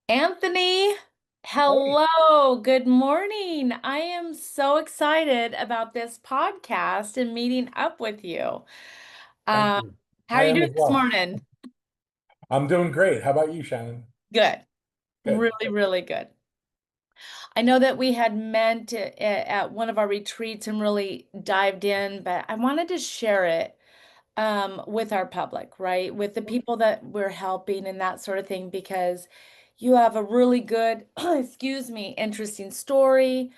Anthony, Hey, hello, good morning. I am so excited about this podcast and meeting up with you. thank Um, you. how are I you am doing as this well. morning? I'm doing great. How about you, Shannon? Good. Good. Really, really good. I know that we had met at one of our retreats and really dived in, but I wanted to share it with our public, right? With the people that we're helping and that sort of thing, because you have a really good, excuse me, interesting story,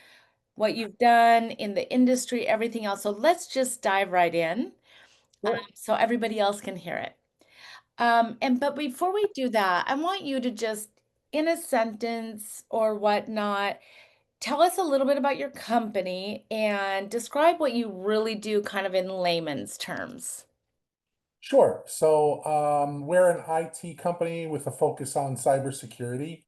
what you've done in the industry, everything else. So let's just dive right in, Sure. so everybody else can hear it. But before we do that, I want you to just, in a sentence or whatnot, tell us a little bit about your company and describe what you really do kind of in layman's terms. Sure. We're an IT company with a focus on cybersecurity.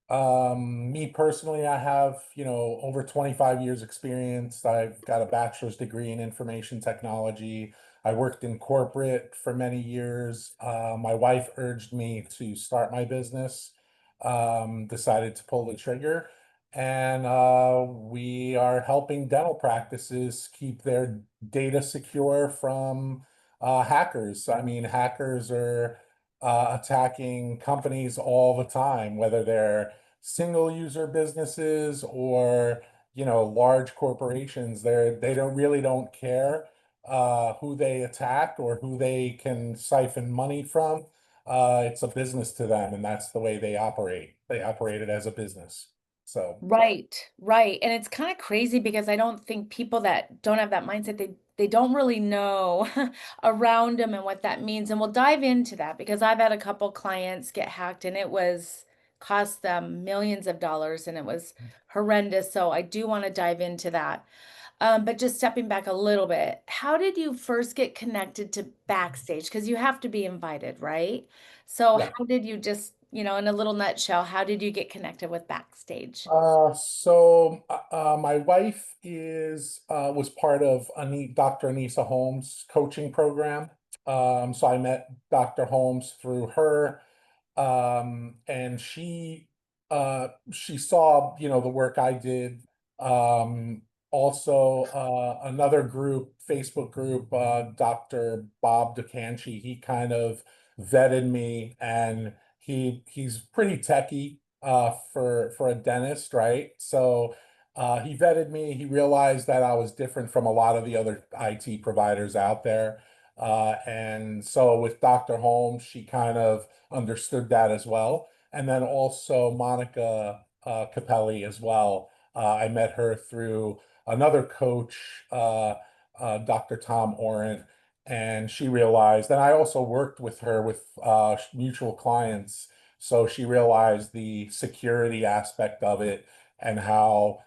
Me personally, I have, over 25 years experience. I've got a bachelor's degree in information technology. I worked in corporate for many years. My wife urged me to start my business, decided to pull the trigger, and we are helping dental practices keep their data secure from hackers. I mean, hackers are attacking companies all the time, whether they're single user businesses or large corporations. They don't care who they attack or who they can siphon money from. It's a business to them, and that's the way they operate. They operate it as a business. So Right, right. And it's kind of crazy because I don't think people that don't have that mindset, they don't really know around them and what that means. And we'll dive into that because I've had a couple clients get hacked and it was cost them millions of dollars and it was horrendous. So I do want to dive into that. But just stepping back a little bit, how did you first get connected to Backstage? Because you have to be invited, right? So yeah. how did you just, in a little nutshell, how did you get connected with Backstage? My wife is was part of Dr. Anissa Holmes' coaching program. So I met Dr. Holmes through her, and she saw the work I did. Also, another group, Facebook group, Dr. Bob DeCanchi, he kind of vetted me, and he's pretty techie for a dentist, right? So he vetted me. He realized that I was different from a lot of the other IT providers out there. And so with Dr. Holmes, she kind of understood that as well. And then also Monica Capelli as well. I met her through another coach, Dr. Tom Orant, and she realized, and I also worked with her with mutual clients. So she realized the security aspect of it and how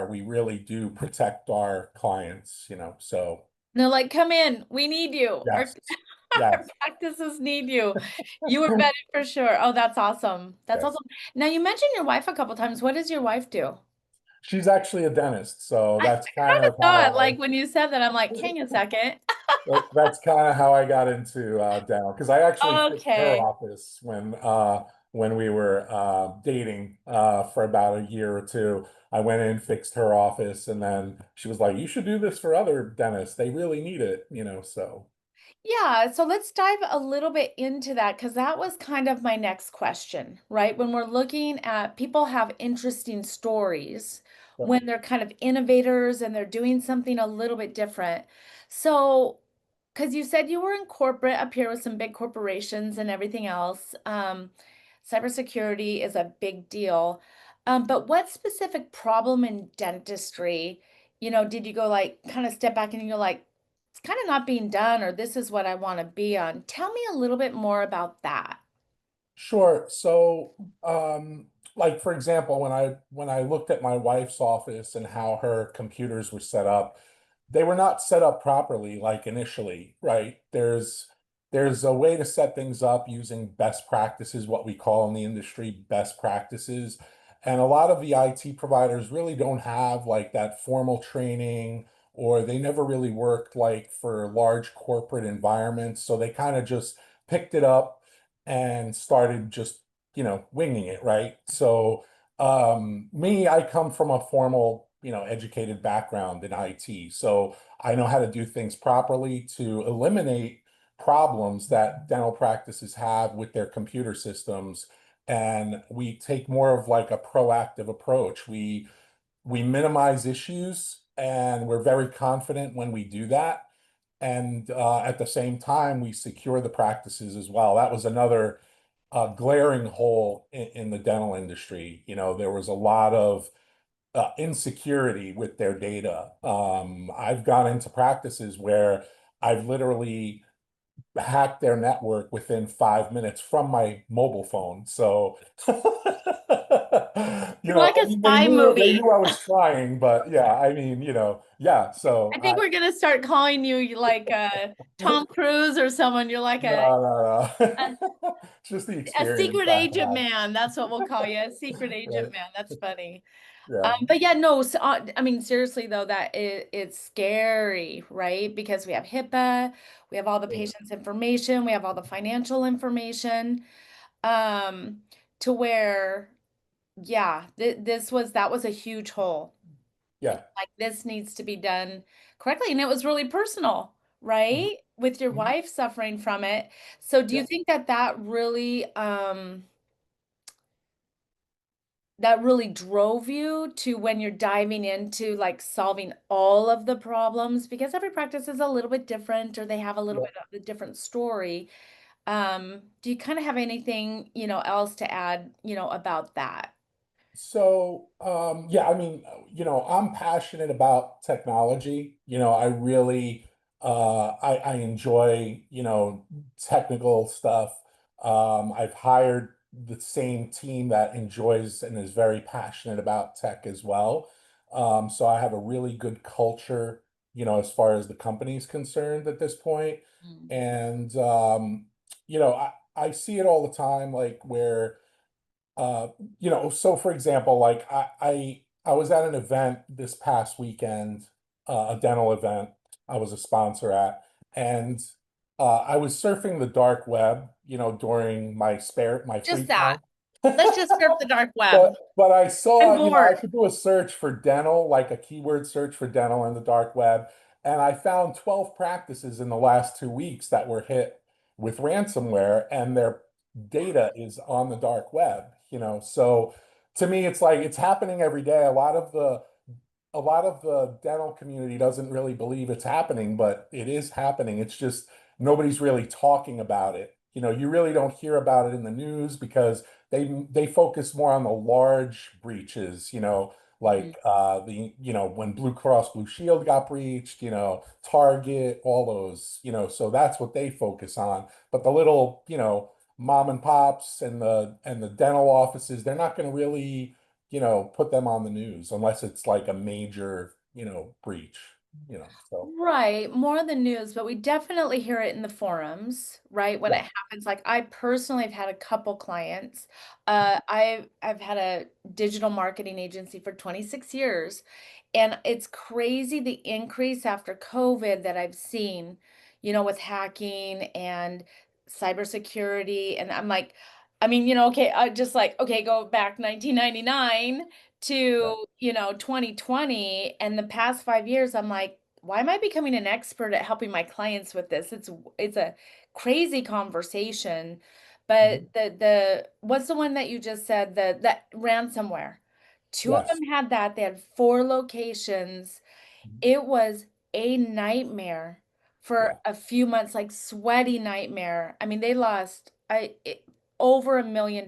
we really do protect our clients, So And they're like, come in, we need you. Our, yes, our yes. practices need you. You were vetted for sure. Oh, that's awesome. That's Yes. awesome. Now you mentioned your wife a couple times. What does your wife do? She's actually a dentist, so I that's kind kind of of thought, how like when you said that, I'm like, hang a second. that's kind of how I got into dental because I actually fixed her Okay. office when we were dating for about a year or two. I went in, fixed her office, and then she was like, "You should do this for other dentists. They really need it." So Yeah, so let's dive a little bit into that because that was kind of my next question, right? When we're looking at people have interesting stories yeah. when they're kind of innovators and they're doing something a little bit different. So, because you said you were in corporate up here with some big corporations and everything else, cybersecurity is a big deal. But what specific problem in dentistry, did you go like kind of step back and you're like, it's kind of not being done, or this is what I want to be on. Tell me a little bit more about that. Sure. Like for example, when I looked at my wife's office and how her computers were set up, they were not set up properly, like initially, right? There's a way to set things up using best practices, what we call in the industry best practices. And a lot of the IT providers really don't have like that formal training, or they never really worked like for large corporate environments. So they kind of just picked it up and started just winging it, right? So, me, I come from a formal, educated background in IT. So I know how to do things properly to eliminate problems that dental practices have with their computer systems. And we take more of like a proactive approach. We minimize issues and we're very confident when we do that. And at the same time, we secure the practices as well. That was another glaring hole in the dental industry. There was a lot of insecurity with their data. I've gone into practices where I've literally hacked their network within 5 minutes from my mobile phone. So, You're like a they spy knew movie. I was trying, but yeah, I mean, yeah. So I think we're gonna start calling you like Tom Cruise or someone. You're like a, no. It's just the a experience secret I've agent had. man. That's what we'll call you, a secret agent Right. man. That's funny. Yeah. But yeah, no, so, I mean, seriously though, it's scary, right? Because we have HIPAA, we have all the Yeah. patient's information, we have all the financial information, um, to where, yeah, that was a huge hole. It's Yeah. like this needs to be done correctly, and it was really personal, Mhm. right? With your Mhm. wife suffering from it. So, do you Yeah. think that really, that really drove you to when you're diving into like solving all of the problems because every practice is a little bit different or they have a little Yeah. bit of a different story. Do you kind of have anything, else to add, about that? So, yeah, I mean, I'm passionate about technology. I really, I enjoy, technical stuff. I've hired the same team that enjoys and is very passionate about tech as well. So I have a really good culture, as far as the company is concerned at this point. Mm. And, I see it all the time, like where uh, so for example, like I was at an event this past weekend, a dental event I was a sponsor at, and I was surfing the dark web, during my free Just that. time. Let's just surf the dark web. But I I'm saw, I bored. could do a search for dental, like a keyword search for dental in the dark web, and I found 12 practices in the last 2 weeks that were hit with ransomware, and their data is on the dark web. So to me, it's like it's happening every day. A lot of the dental community doesn't really believe it's happening, but it is happening. It's just nobody's really talking about it. You really don't hear about it in the news because they focus more on the large breaches, Mm. like when Blue Cross Blue Shield got breached, Target, all those, so that's what they focus on. But the little, mom and pops and the dental offices, they're not going to really put them on the news unless it's like a major, breach, so Right, more the news, but we definitely hear it in the forums, right? When yeah. it happens. Like I personally have had a couple clients. I've had a digital marketing agency for 26 years, and it's crazy the increase after COVID that I've seen, with hacking and cybersecurity. And I'm like, I mean, okay, I just like, okay, go back 1999 Yeah. to, 2020, and the past 5 years, I'm like, why am I becoming an expert at helping my clients with this? It's a crazy conversation. Mhm. But the what's the one that you just said? The ransomware. Two of Yes. them had that. They had 4 locations. Mhm. It was a nightmare for Yeah. a few months, like sweaty nightmare. I mean, they lost over $1 million.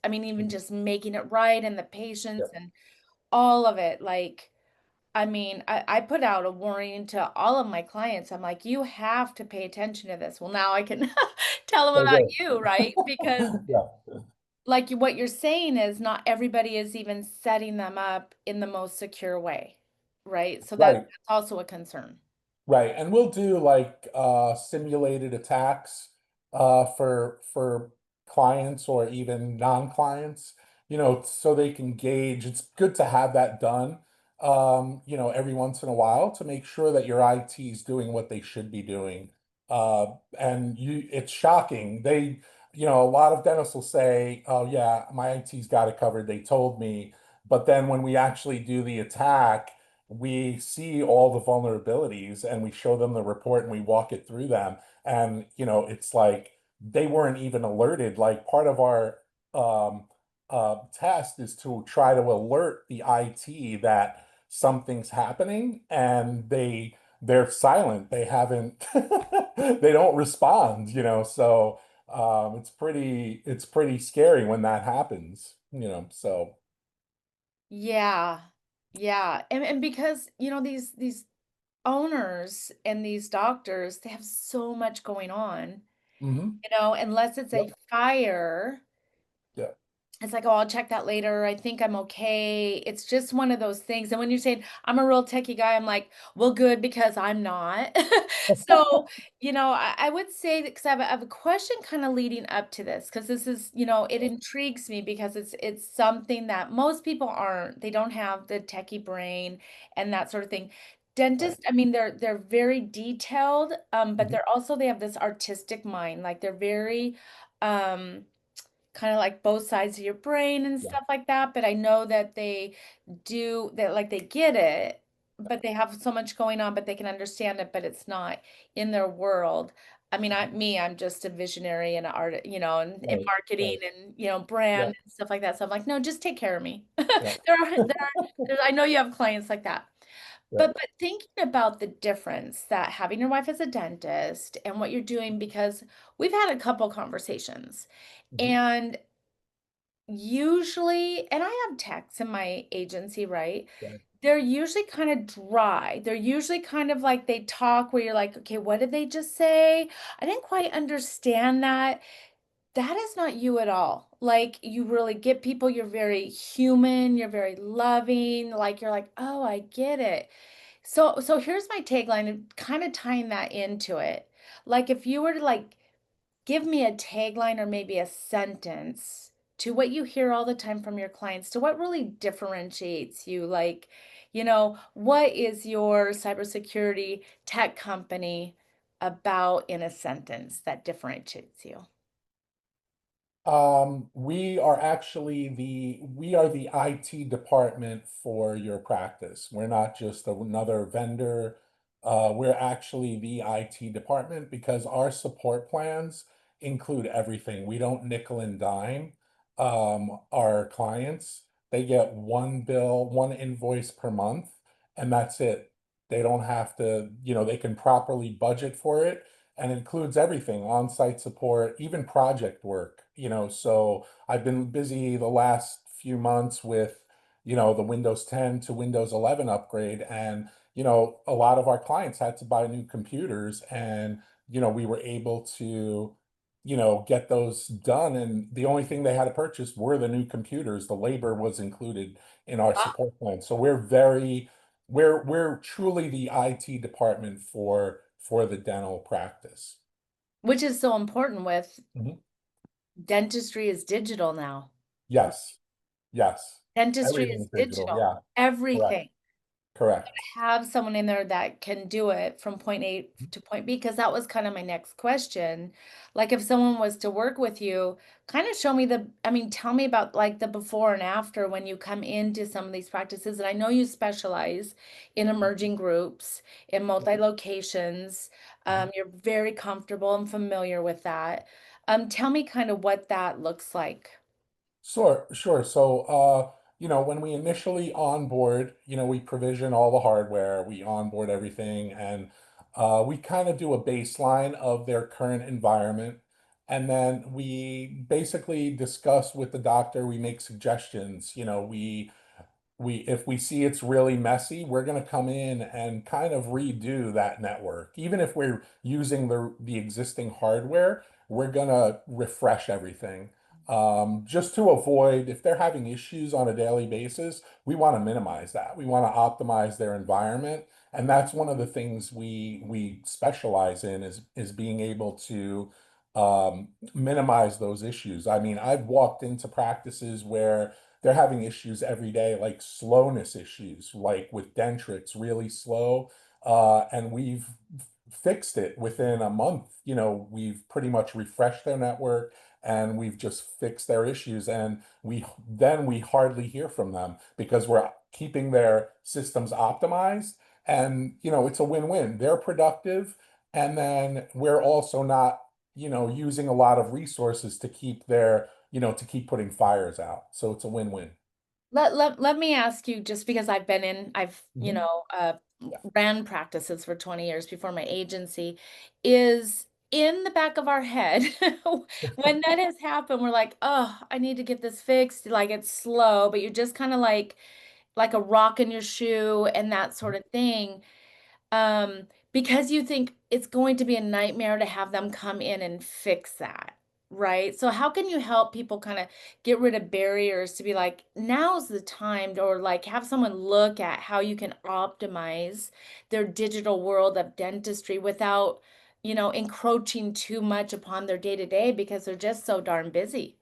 I mean, even Mhm. just making it right and the Yeah. patients and all of it. Like, I mean, I put out a warning to all of my clients. I'm like, you have to pay attention to this. Well, now I can tell them Very about good. you, right? Because Yeah. like what you're saying is not everybody is even setting them up in the most secure way, right? So Right. that's also a concern. Right. And we'll do like simulated attacks for clients or even non-clients, so they can gauge. It's good to have that done every once in a while to make sure that your IT is doing what they should be doing. And it's shocking. a lot of dentists will say, "Oh yeah, my IT's got it covered. They told me." But then when we actually do the attack, we see all the vulnerabilities and we show them the report and we walk it through them. And, it's like they weren't even alerted. Like part of our um, test is to try to alert the IT that something's happening, and they're silent. They haven't, they don't respond, so it's pretty scary when that happens, so. Yeah. Yeah. And because, these owners and these doctors, they have so much going on, Hmm. unless it's a Yep. fire. Yeah. It's like, oh, I'll check that later. I think I'm okay. It's just one of those things. And when you're saying I'm a real techie guy, I'm like, well, good, because I'm not. So, I would say that because I have a question kind of leading up to this, because this is, it intrigues me because it's something that most people aren't. They don't have the techie brain and that sort of thing. Right. Dentists, I mean, they're very detailed, but Mhm. they have this artistic mind. Like they're very kind of like both sides of your brain and Yeah. stuff like that. But I know that they do that, like they get it, but they have so much going on, but they can understand it, but it's not in their world. I mean, I'm just a visionary and art, and in Right. marketing Right. and, brand Yeah. and stuff like that. So I'm like, no, just take care of me. Yeah. I know you have clients like that. Yeah. But thinking about the difference that having your wife as a dentist and what you're doing, because we've had a couple conversations. Mhm. And usually, and I have techs in my agency, right? Right. They're usually kind of dry. They're usually kind of like they talk where you're like, okay, what did they just say? I didn't quite understand that. That is not you at all. Like you really get people, you're very human, you're very loving, like you're like, "Oh, I get it." So here's my tagline of kind of tying that into it. Like if you were to like give me a tagline or maybe a sentence to what you hear all the time from your clients, to what really differentiates you. Like, what is your cybersecurity tech company about in a sentence that differentiates you? We are the IT department for your practice. We're not just another vendor. We're actually the IT department because our support plans include everything. We don't nickel and dime our clients. They get one bill, one invoice per month, and that's it. They don't have to, they can properly budget for it, and includes everything, on-site support, even project work, so I've been busy the last few months with, the Windows 10 to Windows 11 upgrade, and, a lot of our clients had to buy new computers, and, we were able to, get those done, and the only thing they had to purchase were the new computers. The labor was included in our Ah, support plan. So we're truly the IT department for the dental practice. which is so important with Mhm. dentistry is digital now. Yes, yes. Dentistry is Everything's digital. digital. Yeah, correct, Everything. correct. Have someone in there that can do it from point A to point B, because that was kind of my next question. Like if someone was to work with you, kind of show me I mean, tell me about like the before and after when you come into some of these practices. And I know you specialize in emerging groups, in multi-locations. Mhm. You're very comfortable and familiar with that. Tell me kind of what that looks like. Sure, sure. So, when we initially onboard, we provision all the hardware, we onboard everything, and we kind of do a baseline of their current environment. And then we basically discuss with the doctor, we make suggestions, we if we see it's really messy, we're going to come in and kind of redo that network. Even if we're using the existing hardware, we're going to refresh everything. Just to avoid, if they're having issues on a daily basis, we want to minimize that. We want to optimize their environment, and that's one of the things we specialize in is being able to minimize those issues. I mean, I've walked into practices where they're having issues every day, like slowness issues, like with Dentrix, really slow. And we've fixed it within a month. We've pretty much refreshed their network and we've just fixed their issues. And we hardly hear from them because we're keeping their systems optimized. And, it's a win-win. They're productive, and then we're also not, using a lot of resources to keep to keep putting fires out. So it's a win-win. Let me ask you, just because I've, Mhm. Yeah. ran practices for 20 years before my agency, is in the back of our head, when that has happened, we're like, oh, I need to get this fixed. Like it's slow, but you're just kind of like a rock in your shoe and that sort of thing. Because you think it's going to be a nightmare to have them come in and fix that, right? So how can you help people kind of get rid of barriers to be like, now's the time, or like have someone look at how you can optimize their digital world of dentistry without, encroaching too much upon their day to day because they're just so darn busy.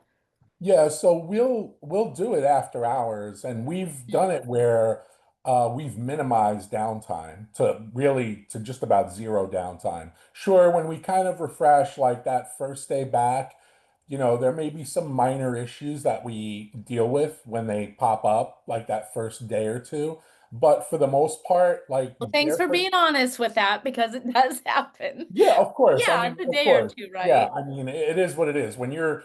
Yeah, so we'll do it after hours, and we've done it where we've minimized downtime to just about zero downtime. Sure, when we kind of refresh like that first day back, there may be some minor issues that we deal with when they pop up like that first day or two, but for the most part, like Well, thanks they're for being honest with that because it does happen. yeah, of course. I Yeah, mean, it's a of day or course. two, Yeah, right? I mean, it is what it is. When you're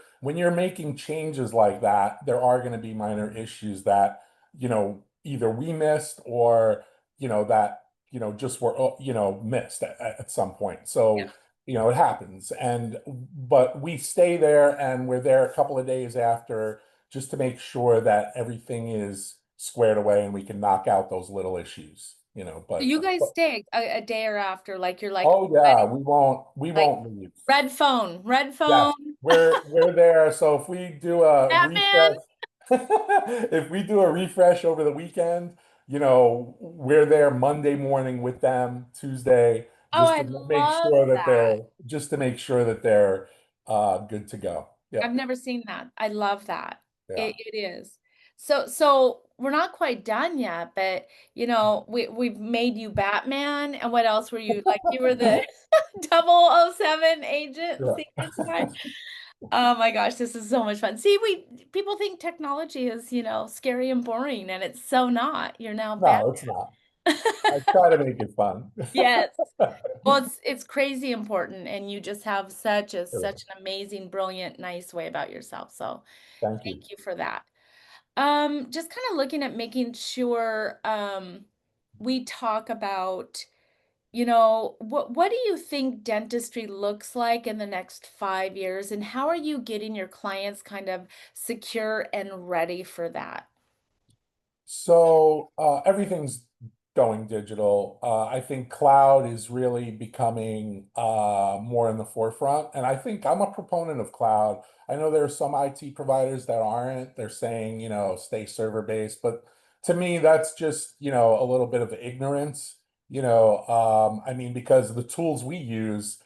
making changes like that, there are going to be minor issues that, either we missed or, that, just were, missed at some point. So, it happens. But we stay there and we're there a couple of days after just to make sure that everything is squared away and we can knock out those little issues, So but you guys stay a day or after, like you're like oh yeah, ready, like we won't leave. red phone, Yes, we're there. So if we do a Batman. refresh, if we do a refresh over the weekend, we're there Monday morning with them, Tuesday, Oh, just I to make love sure that that. they're good to go. I've Yep. never seen that. I love that. Yeah. It is. So we're not quite done yet, but we've made you Batman. And what else were you like? You were the 007 agent, Yeah. secret spy. Oh my gosh, this is so much fun. See, people think technology is, scary and boring, and it's so not. You're now Batman. No, it's not. I try to make it fun. Yes. Well, it's crazy important, and you just have Sure. such an amazing, brilliant, nice way about yourself. So Thank you. thank you for that. Just kind of looking at making sure we talk about, what do you think dentistry looks like in the next 5 years, and how are you getting your clients kind of secure and ready for that? So everything's going digital. I think cloud is really becoming more in the forefront, and I think I'm a proponent of cloud. I know there are some IT providers that aren't. They're saying, stay server based, but to me, that's just, a little bit of ignorance. I mean, because the tools we use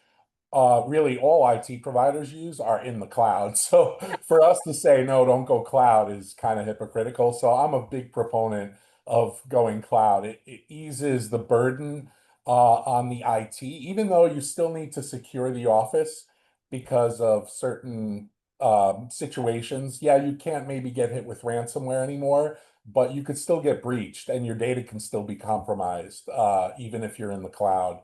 really all IT providers use are in the cloud. So for us to say, no, don't go cloud is kind of hypocritical. So I'm a big proponent of going cloud. It eases the burden on the IT, even though you still need to secure the office because of certain situations. Yeah, you can't maybe get hit with ransomware anymore, but you could still get breached and your data can still be compromised, even if you're in the cloud.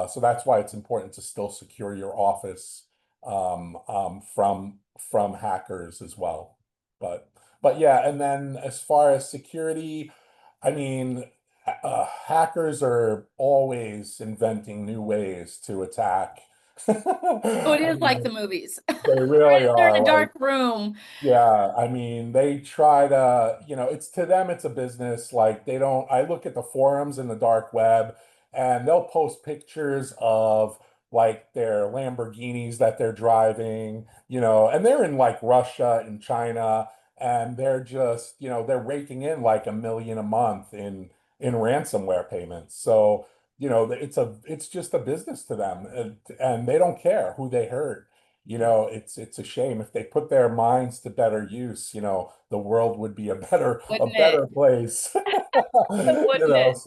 So that's why it's important to still secure your office from hackers as well. But but yeah, and then as far as security, I mean, hackers are always inventing new ways to attack. So it I is like the mean, movies. they really They're in are a like dark room. yeah, I mean, they try to, it's to them, it's a business. Like, they don't, I look at the forums in the dark web and they'll post pictures of like their Lamborghinis that they're driving, and they're in like Russia and China, and they're just, they're raking in like 1 million a month in ransomware payments. So, it's just a business to them, and they don't care who they hurt. It's a shame if they put their minds to better use, the world would be a Wouldn't it? better place. Wouldn't it?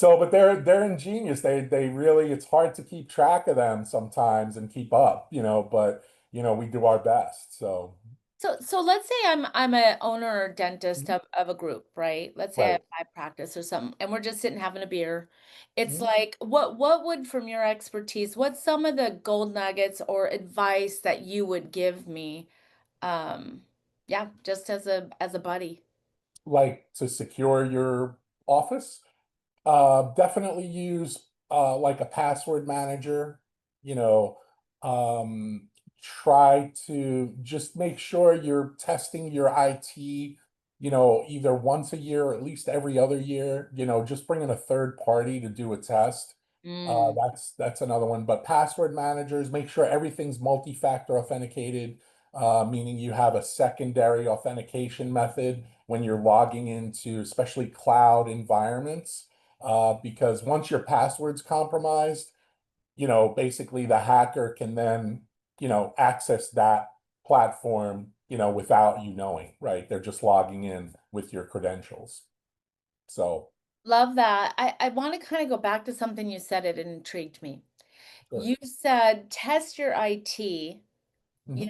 But they're ingenious. They really it's hard to keep track of them sometimes and keep up, but we do our best. So, So let's say I'm a owner or dentist mhm, of a group, right? Let's say I have right. my practice or something, and we're just sitting having a beer. It's Mhm. like, what would, from your expertise, what's some of the gold nuggets or advice that you would give me? Um, yeah, just as a buddy. Like to secure your office. Definitely use like a password manager, you know, um, try to just make sure you're testing your IT, either once a year or at least every other year, just bring in a third party to do a test. Mm, That's another one. But password managers, make sure everything's multi-factor authenticated, meaning you have a secondary authentication method when you're logging into especially cloud environments, because once your password's compromised, basically the hacker can then, access that platform, without you knowing, right? They're just logging in with your credentials. So, love that. I want to kind of go back to something you said, it intrigued me. sure. You said test your IT, Hmm.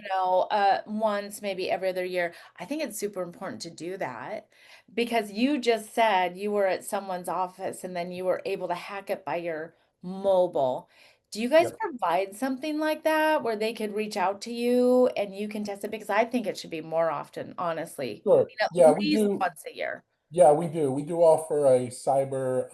once, maybe every other year. I think it's super important to do that because you just said you were at someone's office and then you were able to hack it by your mobile. Do you guys Yep. provide something like that where they could reach out to you and you can test it? Because I think it should be more often, honestly. Sure. At Yeah, we least do. once a year. Yeah, we do. We do offer a cyber,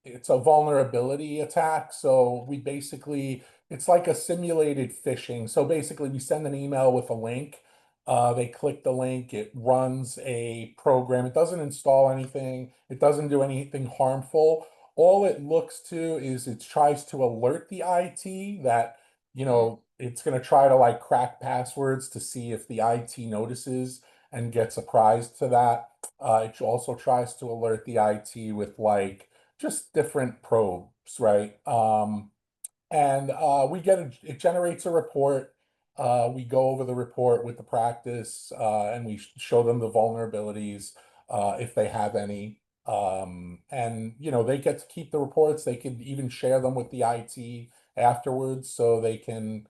it's a vulnerability attack. So we basically, it's like a simulated phishing. So basically, we send an email with a link. They click the link, it runs a program. It doesn't install anything, it doesn't do anything harmful. All it looks to is it tries to alert the IT that, Mm. it's going to try to like crack passwords to see if the IT notices and gets apprised to that. It also tries to alert the IT with like just different probes, right? And we get it generates a report. We go over the report with the practice, and we show them the vulnerabilities, if they have any. And they get to keep the reports. They can even share them with the IT afterwards, so they can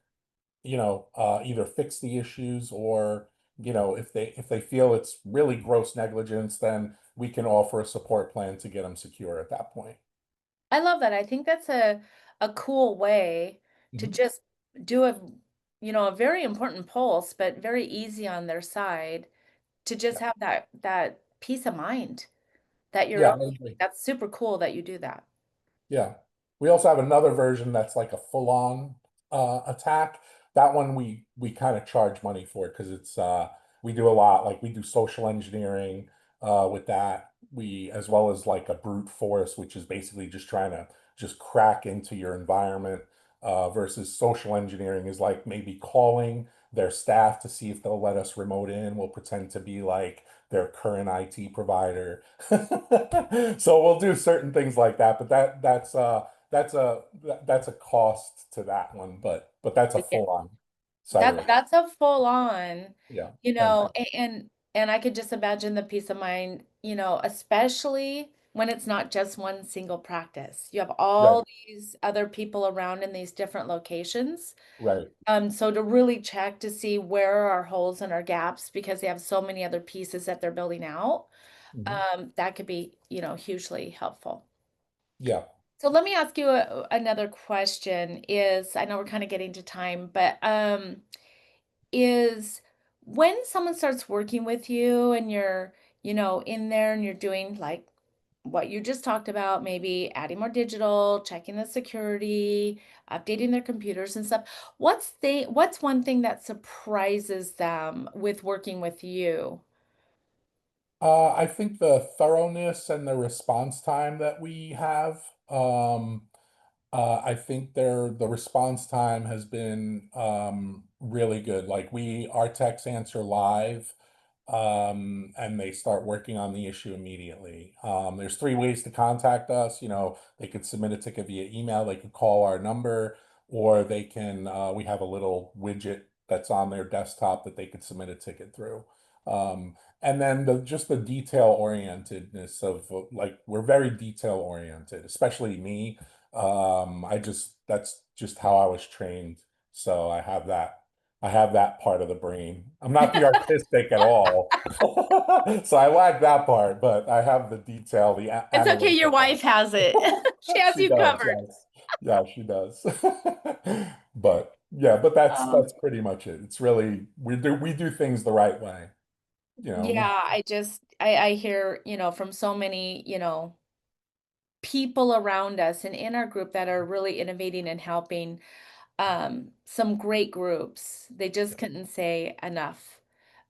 either fix the issues, or if they feel it's really gross negligence, then we can offer a support plan to get them secure at that point. I love that. I think that's a cool way to Mhm. just do a very important pulse, but very easy on their side to just Yeah, have that peace of mind that you're yeah, I okay. agree. That's super cool that you do that. Yeah. We also have another version that's like a full-on attack. That one we kind of charge money for, because it's we do a lot, like we do social engineering with that. We, as well as like a brute force, which is basically just trying to just crack into your environment, versus social engineering is like maybe calling their staff to see if they'll let us remote in. We'll pretend to be like their current IT provider. So we'll do certain things like that, but that's a cost to that one, but that's a Yeah. full-on cyber attack. That's a full on, Yeah, thank you. and I could just imagine the peace of mind, especially when it's not just one single practice. You have Right, all these other people around in these different locations. right. So to really check to see where are our holes and our gaps because they have so many other pieces that they're building out, Mhm. that could be, hugely helpful. Yeah. So let me ask you another question is, I know we're kind of getting to time, but is when someone starts working with you and you're, in there and you're doing like what you just talked about, maybe adding more digital, checking the security, updating their computers and stuff. What's one thing that surprises them with working with you? I think the thoroughness and the response time that we have, I think the response time has been really good. Like our techs answer live, and they start working on the issue immediately. There's three ways to contact us. They could submit a ticket via email, they could call our number, or they can, we have a little widget that's on their desktop that they could submit a ticket through. And then just the detail orientedness of like, we're very detail oriented, especially me. That's just how I was trained. So I have that. I have that part of the brain. I'm not the artistic at all. So I lack that part, but I have the detail, the It's okay, your analytical wife has it. part. She has She you does, covered. yes. Yeah, she does. But yeah, but that's Oh, that's pretty much it. It's really we do things the right way. We yeah, I hear, from so many, people around us and in our group that are really innovating and helping some great groups. They just couldn't say enough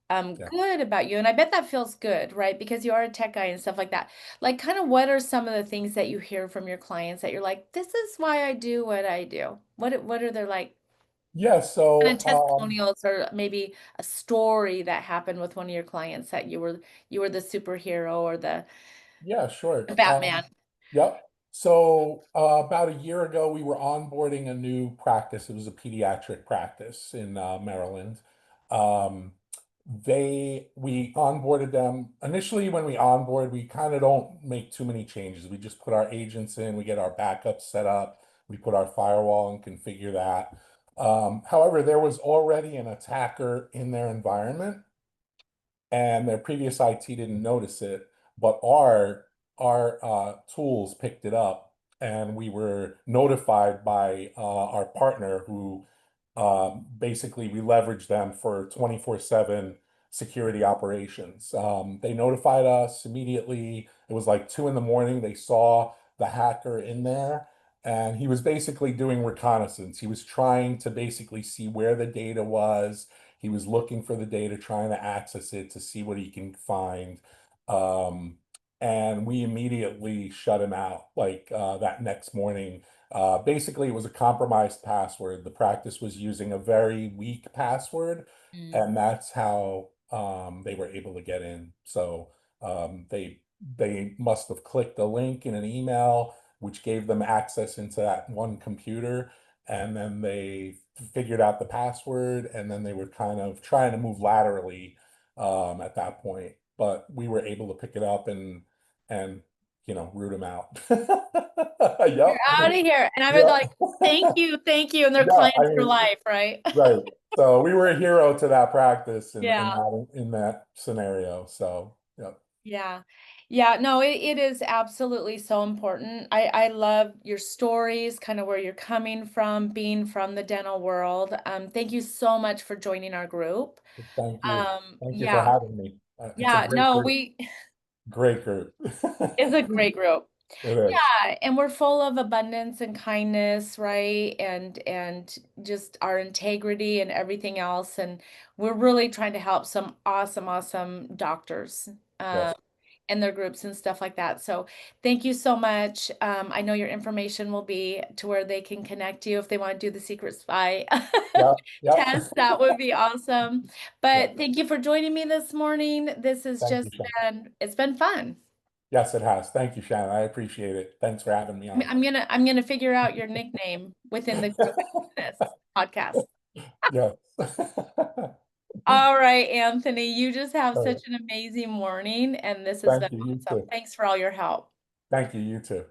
yeah. good about you. And I bet that feels good, right? Because you are a tech guy and stuff like that. Like, kind of what are some of the things that you hear from your clients that you're like, this is why I do what I do? What are their like Yeah, kind of so testimonials or maybe a story that happened with one of your clients that you were the superhero or yeah, the sure. Batman? Yep. So about a year ago, we were onboarding a new practice. It was a pediatric practice in Maryland. Um, we onboarded them. Initially, when we onboard, we kind of don't make too many changes. We just put our agents in, we get our backups set up, we put our firewall and configure that. However, there was already an attacker in their environment and their previous IT didn't notice it, but our tools picked it up, and we were notified by our partner who basically we leveraged them for 24/7 security operations. They notified us immediately. It was like 2 in the morning. They saw the hacker in there. And he was basically doing reconnaissance. He was trying to basically see where the data was. He was looking for the data, trying to access it to see what he can find. Um, and we immediately shut him out like that next morning. Basically, it was a compromised password. The practice was using a very weak password, Mm. and that's how they were able to get in. So they must have clicked a link in an email, which gave them access into that one computer, and then they figured out the password, and then they were kind of trying to move laterally at that point. But we were able to pick it up and root them out. You're Yep. out of here. And I was like, Yeah. thank you. And they're Yeah. I clients for mean, life, right? right. So we were a hero to that practice in Yeah. that scenario. So yeah. Yeah. Yeah. No, it is absolutely so important. I love your stories, kind of where you're coming from, being from the dental world. Thank you so much for joining our group. Thank you. Thank you for Yeah. having me. It's a Yeah. great No, group. Great group. it's a great group. It is. Yeah, and we're full of abundance and kindness, right? And just our integrity and everything else. And we're really trying to help some awesome, awesome doctors Yes. and their groups and stuff like that. So thank you so much. I know your information will be to where they can connect you if they want to do the secret spy Yep. Yep. test. That would be awesome. Yep. But thank you for joining me this morning. This has Thank you, just Shannon. it's been fun. Yes, it has. Thank you, Shannon. I appreciate it. Thanks for having me on. I'm gonna figure out your nickname within the group after this podcast. Yes. All right, Anthony, you just have All such right. an amazing morning, and this has been Thank you. You awesome. too. Thanks for all your help. Thank you. You too.